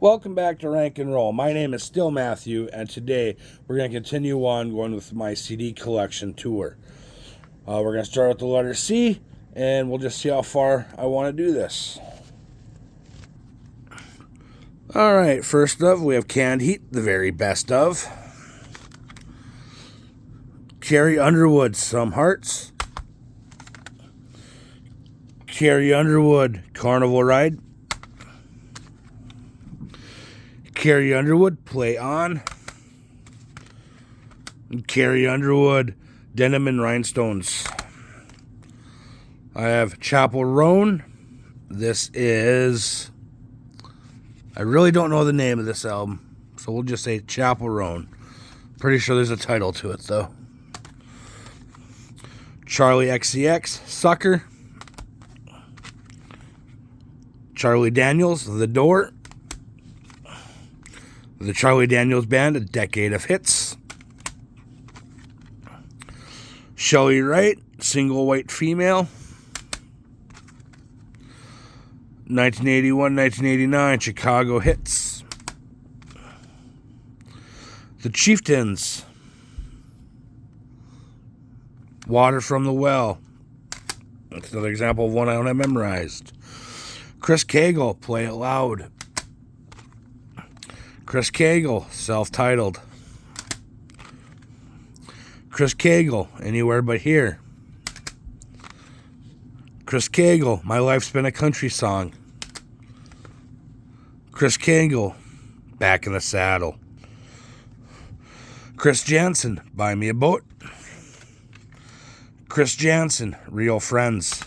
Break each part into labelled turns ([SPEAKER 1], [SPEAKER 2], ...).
[SPEAKER 1] Welcome back to Rank and Roll. My name is still Matthew, and today we're going to continue on going with my CD collection tour. We're going to start with the letter C, and we'll just see how far I want to do this. Alright, first up we have Canned Heat, the very best of. Carrie Underwood, Some Hearts. Carrie Underwood, Carnival Ride. Carrie Underwood, Play On. Carrie Underwood, Denim and Rhinestones. I have Chapel Roan. This is... I really don't know the name of this album, so we'll just say Chapel Roan. Pretty sure there's a title to it, though. Charlie XCX, Sucker. Charlie Daniels, The Door. The Charlie Daniels Band, A Decade of Hits. Shelley Wright, Single White Female. 1981-1989, Chicago Hits. The Chieftains, Water from the Well. That's another example of one I don't have memorized. Chris Cagle, Play It Loud. Chris Cagle, self-titled. Chris Cagle, Anywhere But Here. Chris Cagle, My Life's Been a Country Song. Chris Cagle, Back in the Saddle. Chris Jansen, Buy Me a Boat. Chris Jansen, Real Friends.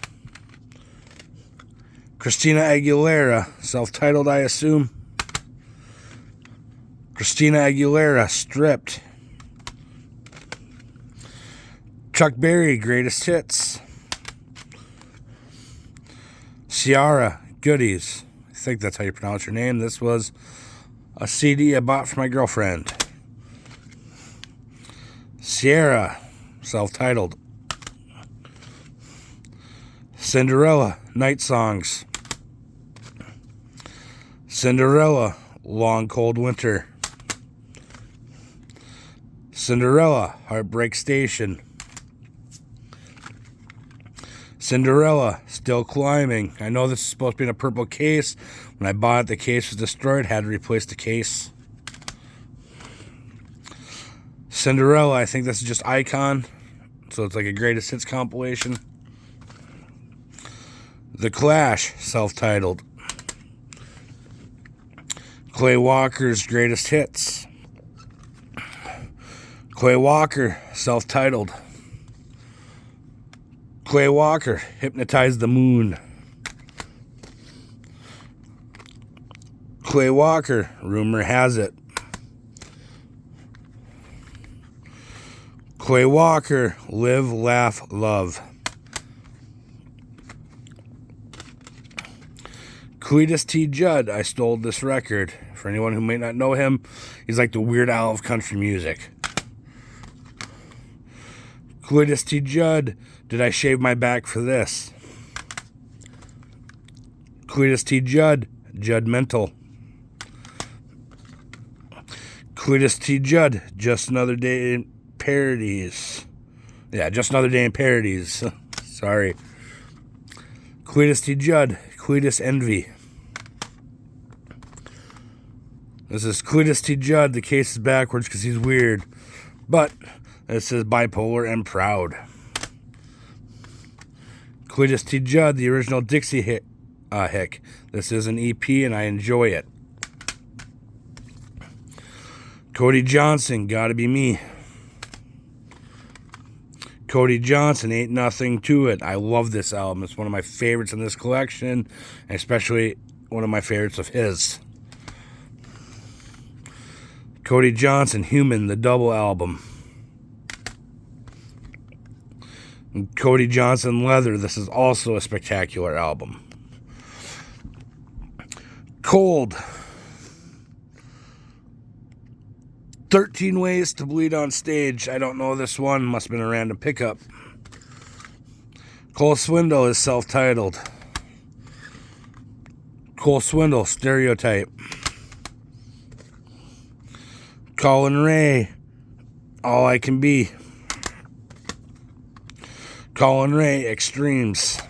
[SPEAKER 1] Christina Aguilera, self-titled, I assume. Christina Aguilera, Stripped. Chuck Berry, Greatest Hits. Ciara, Goodies. I think that's how you pronounce her name. This was a CD I bought for my girlfriend. Sierra, self-titled. Cinderella, Night Songs. Cinderella, Long Cold Winter. Cinderella, Heartbreak Station. Cinderella, Still Climbing. I know this is supposed to be in a purple case. When I bought it, the case was destroyed. Had to replace the case. Cinderella, I think this is just Icon. So it's like a greatest hits compilation. The Clash, self-titled. Clay Walker's Greatest Hits. Clay Walker, self-titled. Clay Walker, Hypnotize the Moon. Clay Walker, Rumor Has It. Clay Walker, Live, Laugh, Love. Cletus T. Judd, I Stole This Record. For anyone who may not know him, he's like the Weird Al of country music. Cletus T. Judd, Did I Shave My Back for This? Cletus T. Judd, Judgmental. Cletus T. Judd, Just Another Day in Parodies. Yeah, Just Another Day in Parodies. Sorry. Cletus T. Judd, Cletus Envy. This is Cletus T. Judd. The case is backwards because he's weird. But it says Bipolar and Proud. Cletus T. Judd, the original Dixie Hick. This is an EP and I enjoy it. Cody Johnson, Gotta Be Me. Cody Johnson, Ain't Nothing to It. I love this album. It's one of my favorites in this collection, and especially one of my favorites of his. Cody Johnson, Human, the double album. And Cody Johnson, Leather. This is also a spectacular album. Cold. 13 Ways to Bleed on Stage. I don't know this one. Must have been a random pickup. Cole Swindle is self-titled. Cole Swindle, Stereotype. Colin Ray, All I Can Be. Colin Ray, Extremes.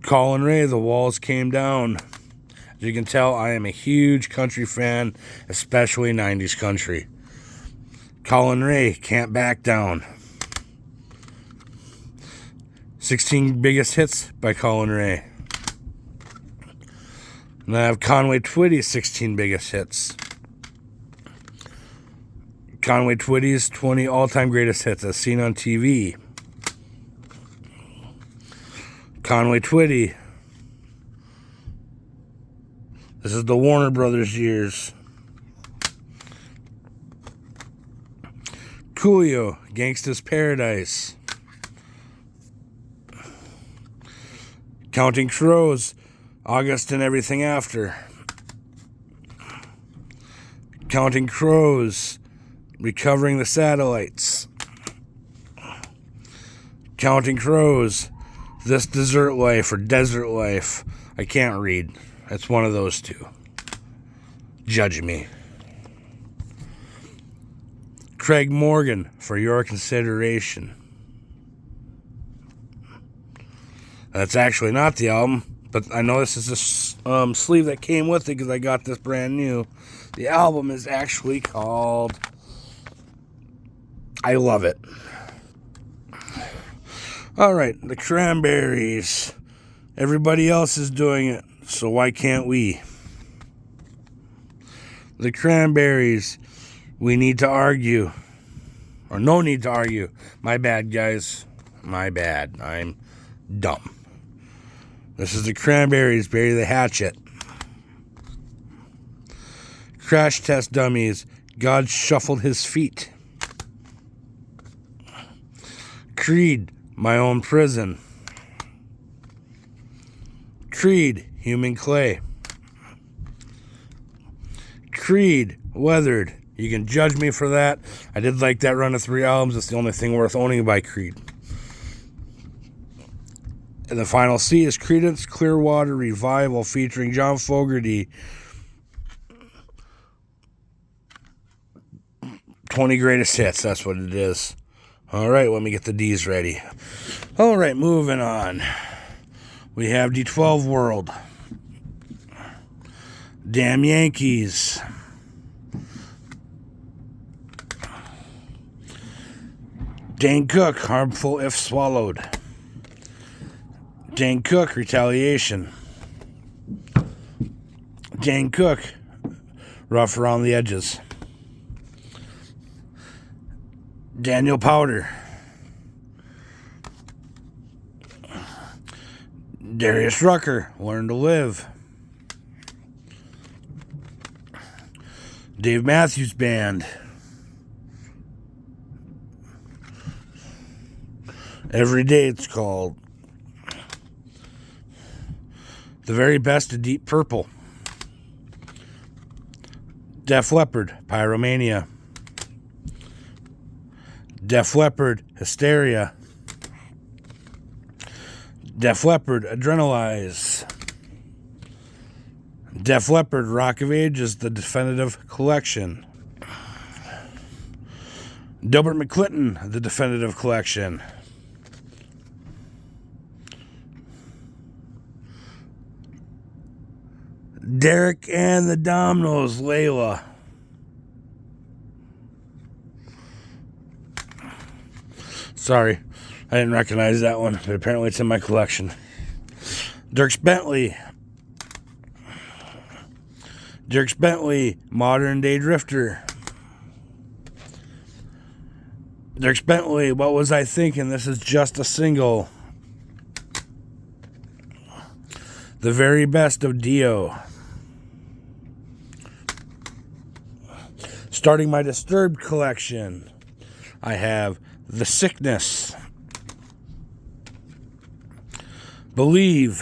[SPEAKER 1] Colin Ray, The Walls Came Down. As you can tell, I am a huge country fan, especially 90s country. Colin Ray, Can't Back Down. 16 Biggest Hits by Colin Ray. And I have Conway Twitty's 16 Biggest Hits. Conway Twitty's 20 All-Time Greatest Hits as seen on TV. Conway Twitty. This is the Warner Brothers years. Coolio, Gangsta's Paradise. Counting Crows, August and Everything After. Counting Crows, Recovering the Satellites. Counting Crows, This Desert Life or Desert Life. I can't read. It's one of those two. Judge me. Craig Morgan, For Your Consideration. That's actually not the album, but I know this is a sleeve that came with it because I got this brand new. The album is actually called I Love It. Alright, the Cranberries. Everybody else is doing it, so why can't we? The Cranberries. We Need to Argue. Or No Need to Argue. My bad, guys. My bad. I'm dumb. This is the Cranberries, Bury the Hatchet. Crash Test Dummies, God Shuffled His Feet. Creed, My Own Prison. Creed, Human Clay. Creed, Weathered. You can judge me for that. I did like that run of 3 albums. It's the only thing worth owning by Creed. And the final C is Creedence Clearwater Revival featuring John Fogerty. 20 Greatest Hits, that's what it is. Alright, let me get the D's ready. Alright, moving on. We have D12 World. Damn Yankees. Dane Cook, Harmful If Swallowed. Dane Cook, Retaliation. Dane Cook, Rough Around the Edges. Daniel Powder. Darius Rucker, Learn to Live. Dave Matthews Band. Every Day it's called. The Very Best of Deep Purple. Def Leppard, Pyromania. Def Leppard, Hysteria. Def Leppard, Adrenalize. Def Leppard, Rock of Ages, The Definitive Collection. Delbert McClinton, The Definitive Collection. Derek and the Dominoes, Layla. Sorry, I didn't recognize that one, but apparently it's in my collection. Dierks Bentley. Dierks Bentley, Modern Day Drifter. Dierks Bentley, What Was I Thinking? This is just a single. The Very Best of Dio. Starting my Disturbed collection, I have The Sickness. Believe.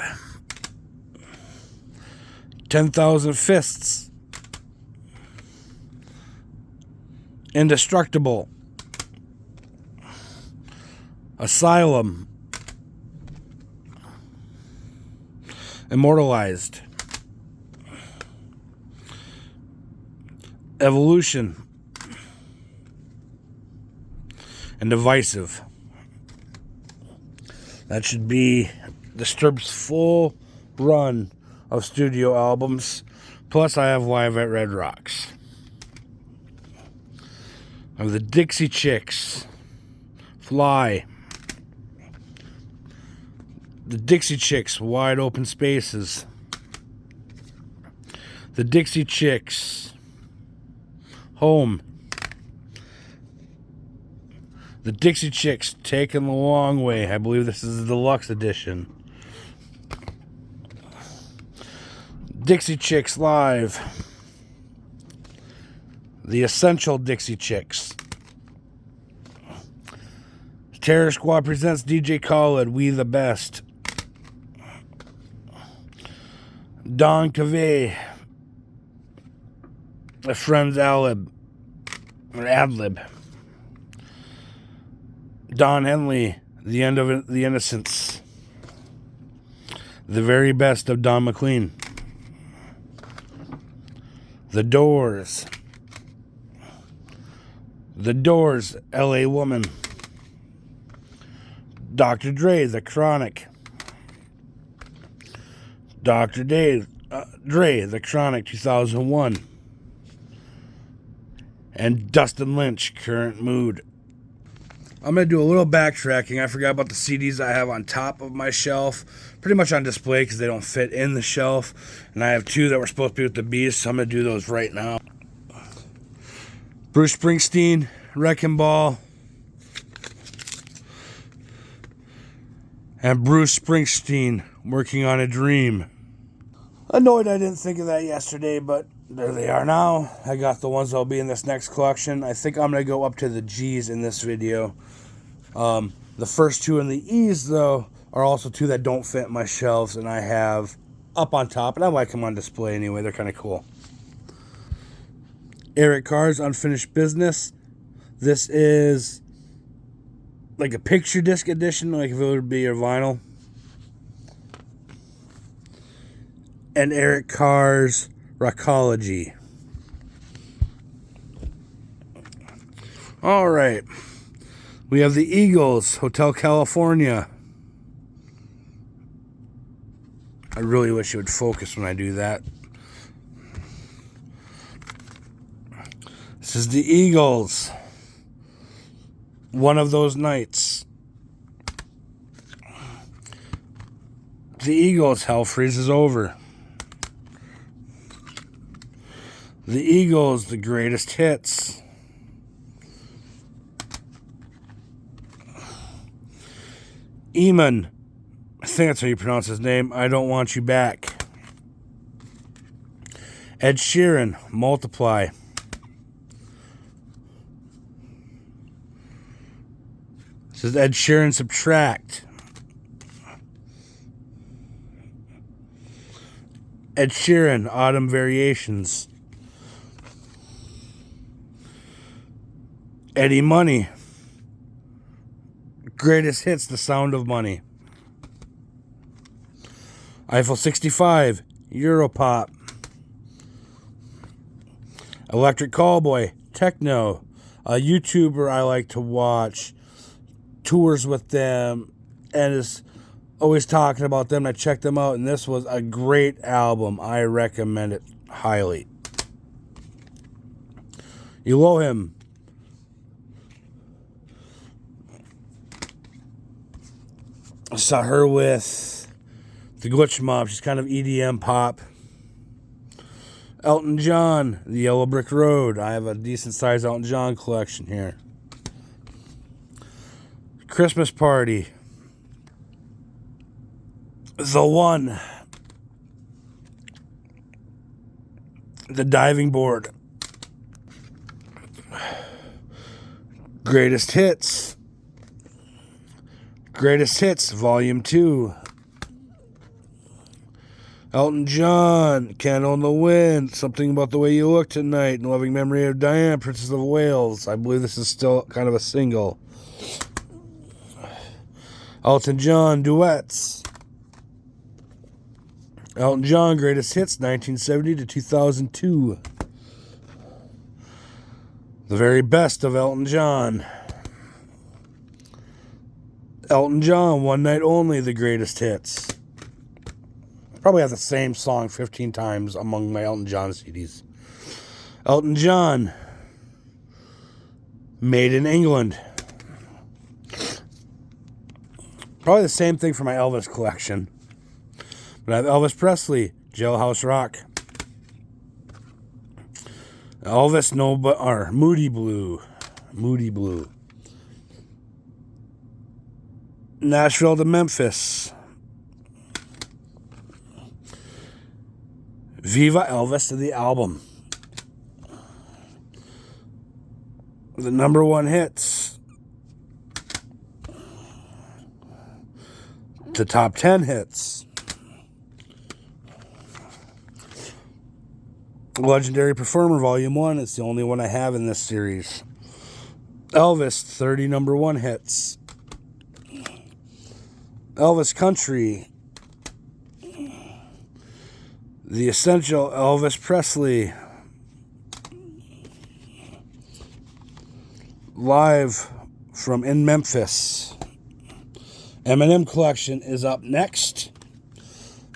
[SPEAKER 1] 10,000 Fists. Indestructible. Asylum. Immortalized. Evolution. And Divisive. That should be Disturbed's full run of studio albums. Plus, I have Live at Red Rocks. I have the Dixie Chicks. Fly. The Dixie Chicks, Wide Open Spaces. The Dixie Chicks, Home. The Dixie Chicks, Taking the Long Way. I believe this is the deluxe edition. Dixie Chicks Live. The Essential Dixie Chicks. Terror Squad presents DJ Khaled, We the Best. Don Cavey, A Friend's Ad-Lib. Don Henley, The End of the Innocents. The Very Best of Don McLean. The Doors. The Doors, L.A. Woman. Dr. Dre, The Chronic. Dr. Dre, The Chronic, 2001. And Dustin Lynch, Current Mood. I'm going to do a little backtracking. I forgot about the CDs I have on top of my shelf. Pretty much on display because they don't fit in the shelf. And I have two that were supposed to be with the Beast, so I'm going to do those right now. Bruce Springsteen, Wrecking Ball. And Bruce Springsteen, Working on a Dream. Annoyed I didn't think of that yesterday, but there they are now. I got the ones that'll be in this next collection. I think I'm going to go up to the G's in this video. The first two in the E's, though, are also two that don't fit my shelves, and I have up on top, and I like them on display anyway. They're kind of cool. Eric Carr's Unfinished Business. This is like a picture disc edition, like if it would be a vinyl. And Eric Carr's Rockology. All right. We have the Eagles, Hotel California. I really wish it would focus when I do that. This is the Eagles. One of Those Nights. The Eagles, Hell Freezes Over. The Eagles, The Greatest Hits. Eamon, I think that's how you pronounce his name, I Don't Want You Back. Ed Sheeran, Multiply. This is Ed Sheeran, Subtract. Ed Sheeran, Autumn Variations. Eddie Money, Greatest Hits, The Sound of Money. Eiffel 65, Europop. Electric Callboy, Techno. A YouTuber I like to watch tours with them and is always talking about them. I checked them out, and this was a great album. I recommend it highly. Elohim. I saw her with the Glitch Mob. She's kind of EDM pop. Elton John, The Yellow Brick Road. I have a decent sized Elton John collection here. Christmas Party. The One. The Diving Board. Greatest Hits. Greatest Hits, Volume 2. Elton John, Candle in the Wind, Something About the Way You Look Tonight, In Loving Memory of Diana, Princess of Wales. I believe this is still kind of a single. Elton John, Duets. Elton John, Greatest Hits, 1970 to 2002. The very best of Elton John. Elton John, One Night Only, the greatest hits. Probably have the same song 15 times among my Elton John CDs. Elton John, Made in England. Probably the same thing for my Elvis collection. But I have Elvis Presley, Jailhouse Rock. Elvis Moody Blue. Moody Blue. Nashville to Memphis. Viva Elvis, the album. The number one hits. The top 10 hits. Legendary Performer Volume 1. It's the only one I have in this series. Elvis, 30 number one hits. Elvis Country. The Essential Elvis Presley. Live from in Memphis. Eminem collection is up next.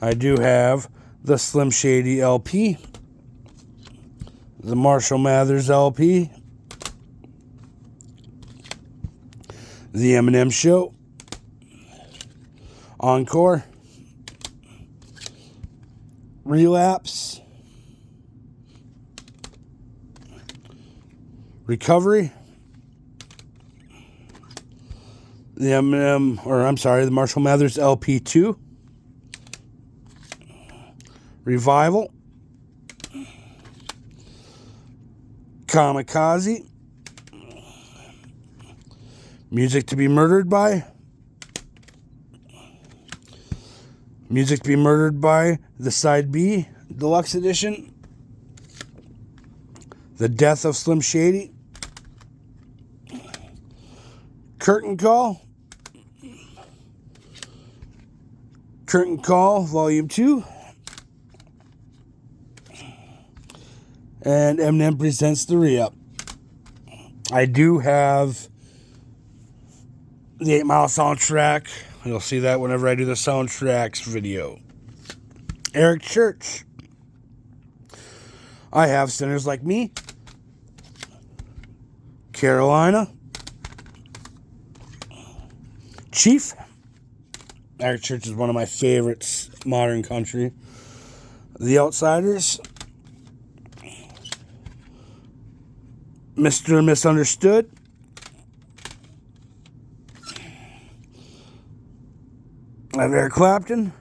[SPEAKER 1] I do have the Slim Shady LP. The Marshall Mathers LP. The Eminem Show. Encore. Relapse. Recovery. The Marshall Mathers LP2. Revival. Kamikaze. Music to be Murdered By. Music to be Murdered By, the Side B, Deluxe Edition. The Death of Slim Shady. Curtain Call. Curtain Call, Volume 2. And Eminem Presents the Re-Up. I do have the 8 Mile soundtrack. You'll see that whenever I do the soundtracks video. Eric Church. I have Sinners Like Me. Carolina. Chief. Eric Church is one of my favorites, modern country. The Outsiders. Mr. Misunderstood. I have Eric Clapton.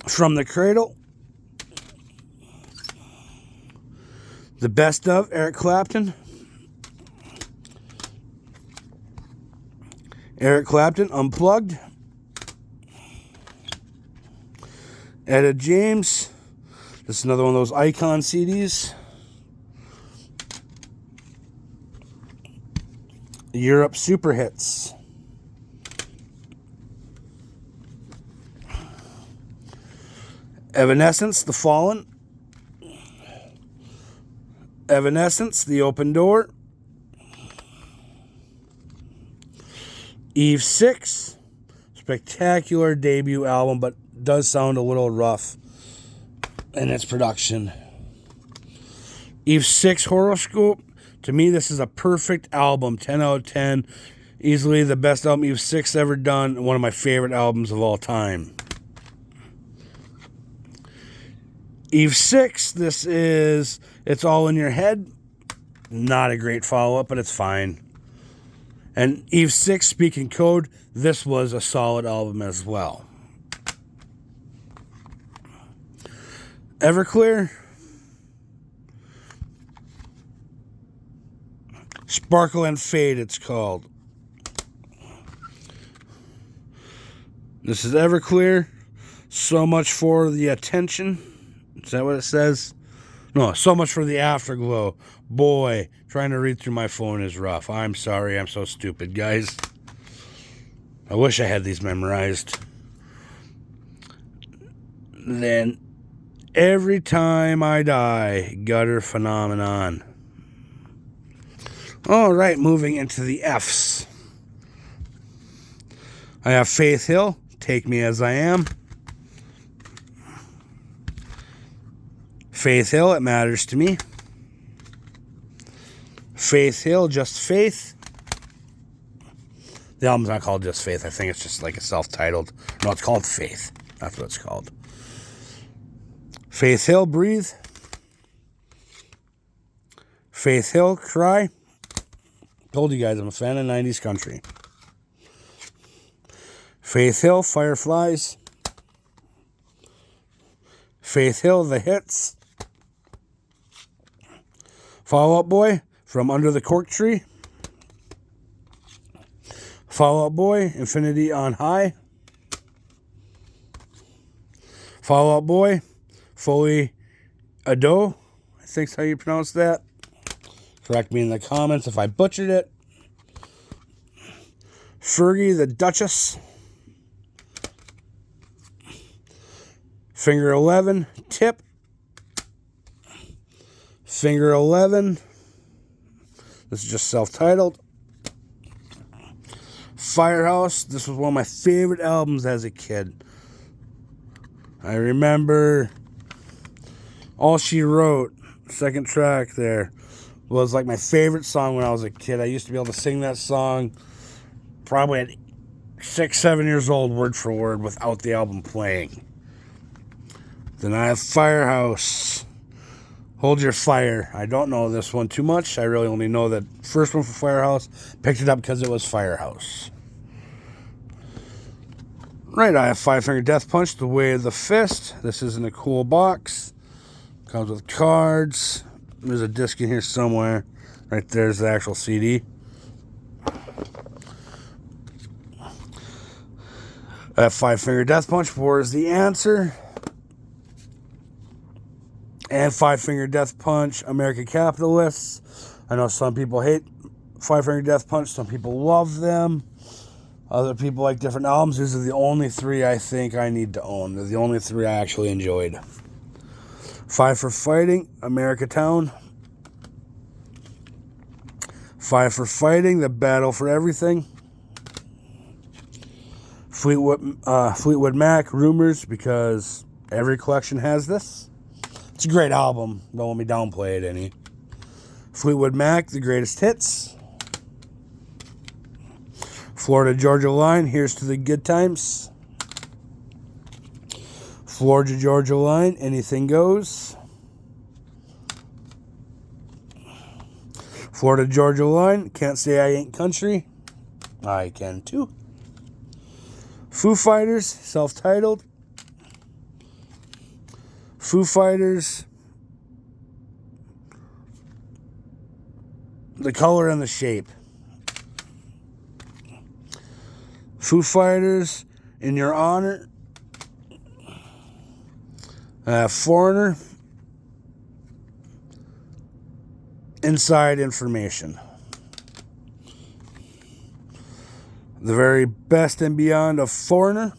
[SPEAKER 1] From the Cradle. The Best of Eric Clapton. Eric Clapton Unplugged. Etta James. This is another one of those icon CDs. Europe Super Hits. Evanescence, The Fallen. Evanescence, The Open Door. Eve 6. Spectacular debut album, but does sound a little rough in its production. Eve 6 Horoscope. To me, this is a perfect album. 10 out of 10. Easily the best album Eve 6 ever done. One of my favorite albums of all time. Eve 6, this is It's All in Your Head. Not a great follow-up, but it's fine. And Eve 6, Speak in Code, this was a solid album as well. Everclear. Sparkle and Fade, it's called. This is Everclear. So much for the attention. Is that what it says? No, so much for the afterglow. Boy, trying to read through my phone is rough. I'm sorry, I'm so stupid, guys. I wish I had these memorized. Then, Every Time I Die, Gutter Phenomenon. All right, moving into the F's. I have Faith Hill, Take Me As I Am. Faith Hill, It Matters to Me. Faith Hill, Just Faith. The album's not called Just Faith. I think it's just like a self-titled. No, it's called Faith. That's what it's called. Faith Hill, Breathe. Faith Hill, Cry. Told you guys I'm a fan of 90s country. Faith Hill, Fireflies. Faith Hill, The Hits. Fall Out Boy, From Under the Cork Tree. Fall Out Boy, Infinity on High. Fall Out Boy, Fully Ado. I think's how you pronounce that. Correct me in the comments if I butchered it. Fergie the Duchess. Finger 11, Tip. Finger 11. This is just self-titled. Firehouse. This was one of my favorite albums as a kid. I remember All She Wrote, second track there, was like my favorite song when I was a kid. I used to be able to sing that song probably at 6, 7 years old, word for word, without the album playing. Then I have Firehouse, Hold Your Fire. I don't know this one too much. I really only know that first one for Firehouse. Picked it up because it was Firehouse. Right, I have Five Finger Death Punch, The Way of the Fist. This is in a cool box. Comes with cards. There's a disc in here somewhere. Right there's the actual CD. I have Five Finger Death Punch, War is the Answer. And Five Finger Death Punch, American Capitalists. I know some people hate Five Finger Death Punch. Some people love them. Other people like different albums. These are the only three I think I need to own. They're the only three I actually enjoyed. Five for Fighting, America Town. Five for Fighting, The Battle for Everything. Fleetwood Mac, Rumors, because every collection has this. It's a great album. Don't let me downplay it any. Fleetwood Mac, The Greatest Hits. Florida Georgia Line, Here's to the Good Times. Florida Georgia Line, Anything Goes. Florida Georgia Line, Can't Say I Ain't Country. I can too. Foo Fighters, self-titled. Foo Fighters, The Color and the Shape. Foo Fighters, In Your Honor. Foreigner, Inside Information. The Very Best and Beyond of Foreigner.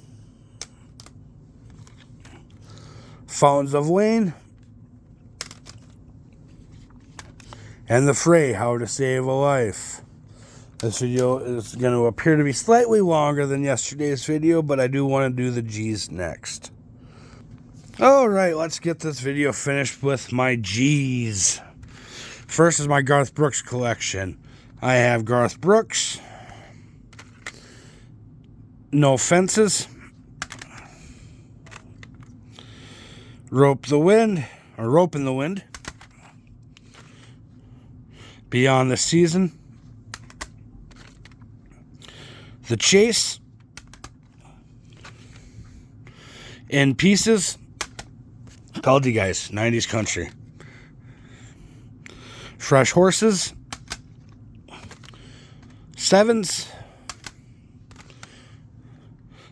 [SPEAKER 1] Fountains of Wayne. And The Fray, How to Save a Life. This video is going to appear to be slightly longer than yesterday's video, but I do want to do the G's next. Alright, let's get this video finished with my G's. First is my Garth Brooks collection. I have Garth Brooks. No Fences. Rope in the Wind. Beyond the Season. The Chase. In Pieces. Told you guys, 90s country. Fresh Horses. Sevens.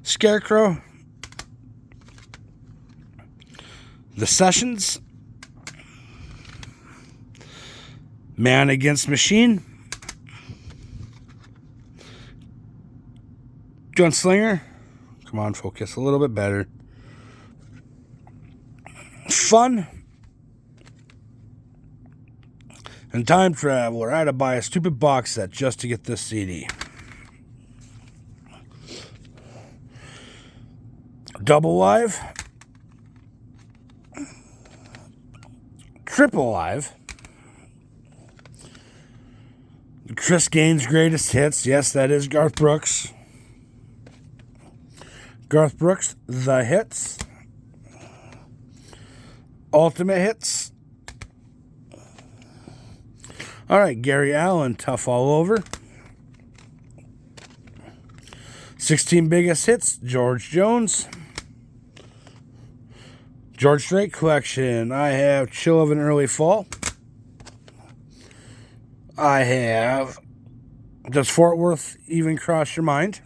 [SPEAKER 1] Scarecrow. The Sessions. Man Against Machine. Gunslinger. Come on, focus a little bit better. Fun. And Time Traveler. I had to buy a stupid box set just to get this CD. Double Live. Triple Live. Chris Gaines' Greatest Hits. Yes, that is Garth Brooks. Garth Brooks, The Hits. Ultimate Hits. All right, Gary Allen, Tough All Over. 16 Biggest Hits, George Jones. George Strait Collection. I have Chill of an Early Fall. I have Does Fort Worth Even Cross Your Mind?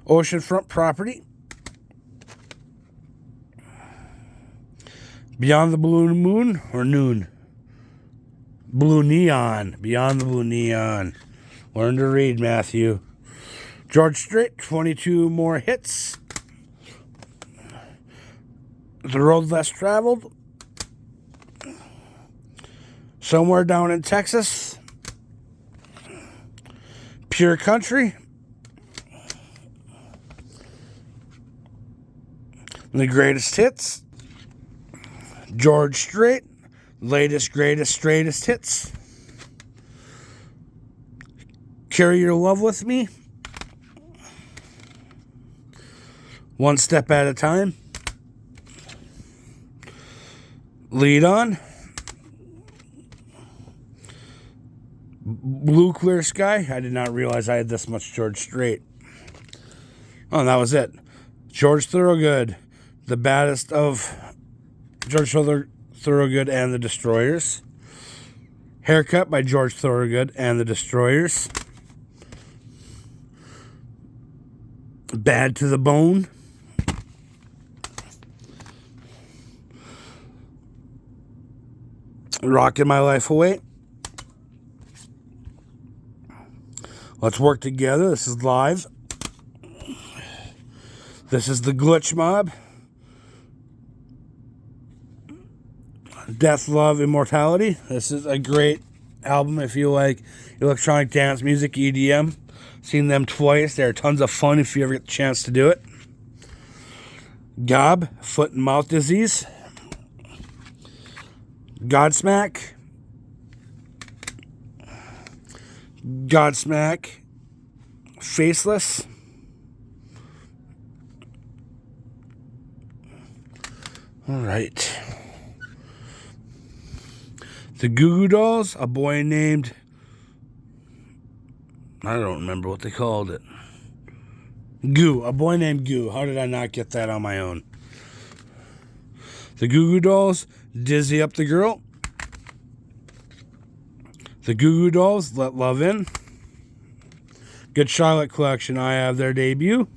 [SPEAKER 1] Oceanfront Property. Beyond the Blue Moon or Noon? Blue Neon. Beyond the Blue Neon. Learn to read, Matthew. George Strait, 22 More Hits. The Road Less Traveled. Somewhere Down in Texas. Pure Country. The Greatest Hits. George Strait. Latest, Greatest, Straightest Hits. Carry Your Love With Me. One Step at a Time. Lead On. Blue Clear Sky. I did not realize I had this much George Strait. Oh, and that was it. George Thorogood. The Baddest of George Thorogood and the Destroyers. Haircut by George Thorogood and the Destroyers. Bad to the Bone. Rocking My Life Away. Let's Work Together. This is live. This is the Glitch Mob. Death, Love, Immortality. This is a great album if you like electronic dance music, EDM. Seen them twice. They're tons of fun if you ever get the chance to do it. Gob, Foot and Mouth Disease. Godsmack. Godsmack. Faceless. All right. The Goo Goo Dolls, A Boy Named... I don't remember what they called it. Goo, A Boy Named Goo. How did I not get that on my own? The Goo Goo Dolls, Dizzy Up the Girl. The Goo Goo Dolls, Let Love In. Good Charlotte Collection, I have their debut.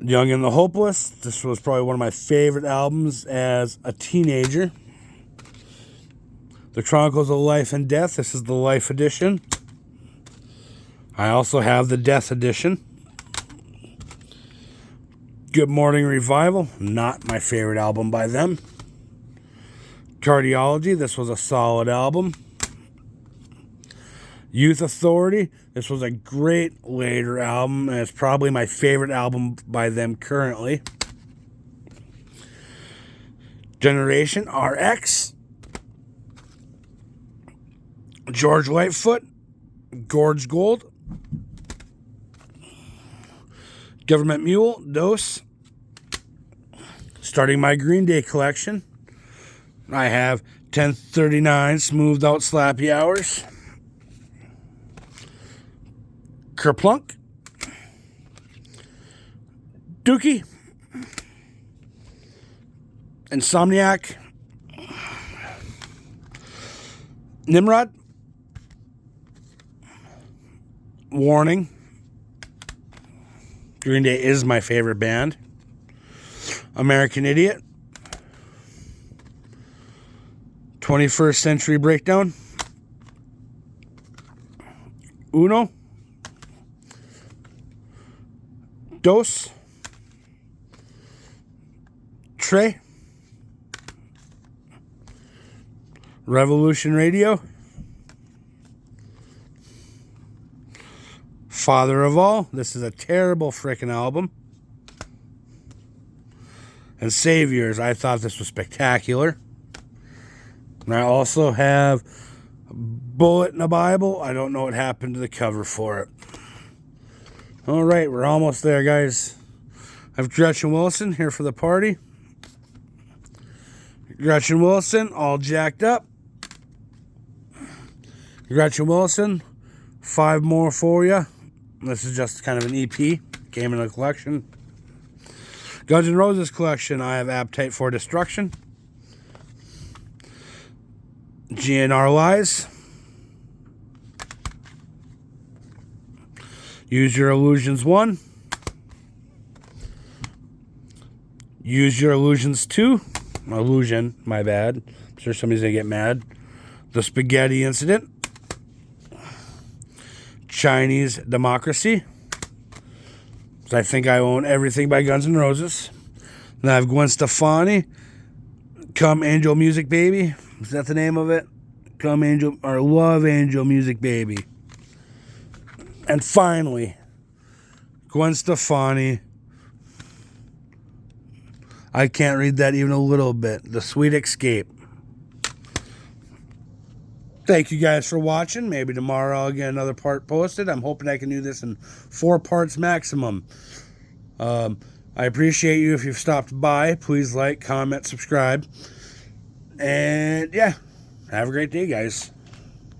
[SPEAKER 1] Young and the Hopeless. This was probably one of my favorite albums as a teenager. The Chronicles of Life and Death. This is the Life Edition. I also have the Death Edition. Good Morning Revival. Not my favorite album by them. Cardiology. This was a solid album. Youth Authority. This was a great later album, and it's probably my favorite album by them currently. Generation RX. George Lightfoot. Gorge Gold. Government Mule. Dose. Starting my Green Day collection, I have 1039 Smoothed Out Slappy Hours. Kerplunk. Dookie. Insomniac. Nimrod. Warning. Green Day is my favorite band. American Idiot. 21st Century Breakdown. Uno. Dose. Trey. Revolution Radio. Father of All. This is a terrible freaking album. And Saviors. I thought this was spectacular. And I also have Bullet in the Bible. I don't know what happened to the cover for it. All right, we're almost there, guys. I have Gretchen Wilson here for the party. Gretchen Wilson, all jacked up. Gretchen Wilson, 5 more for you. This is just kind of an EP. Came in a collection. Guns N' Roses collection, I have Appetite for Destruction. GNR Lies. Use Your Illusions 1. Use Your Illusions 2. Illusion, my bad. I'm sure somebody's going to get mad. The Spaghetti Incident. Chinese Democracy. I think I own everything by Guns N' Roses. Then I have Gwen Stefani. Come Angel Music Baby. Is that the name of it? Come Angel, or Love Angel Music Baby. And finally, Gwen Stefani. I can't read that even a little bit. The Sweet Escape. Thank you guys for watching. Maybe tomorrow I'll get another part posted. I'm hoping I can do this in 4 parts maximum. I appreciate you if you've stopped by. Please like, comment, subscribe. And yeah, have a great day, guys.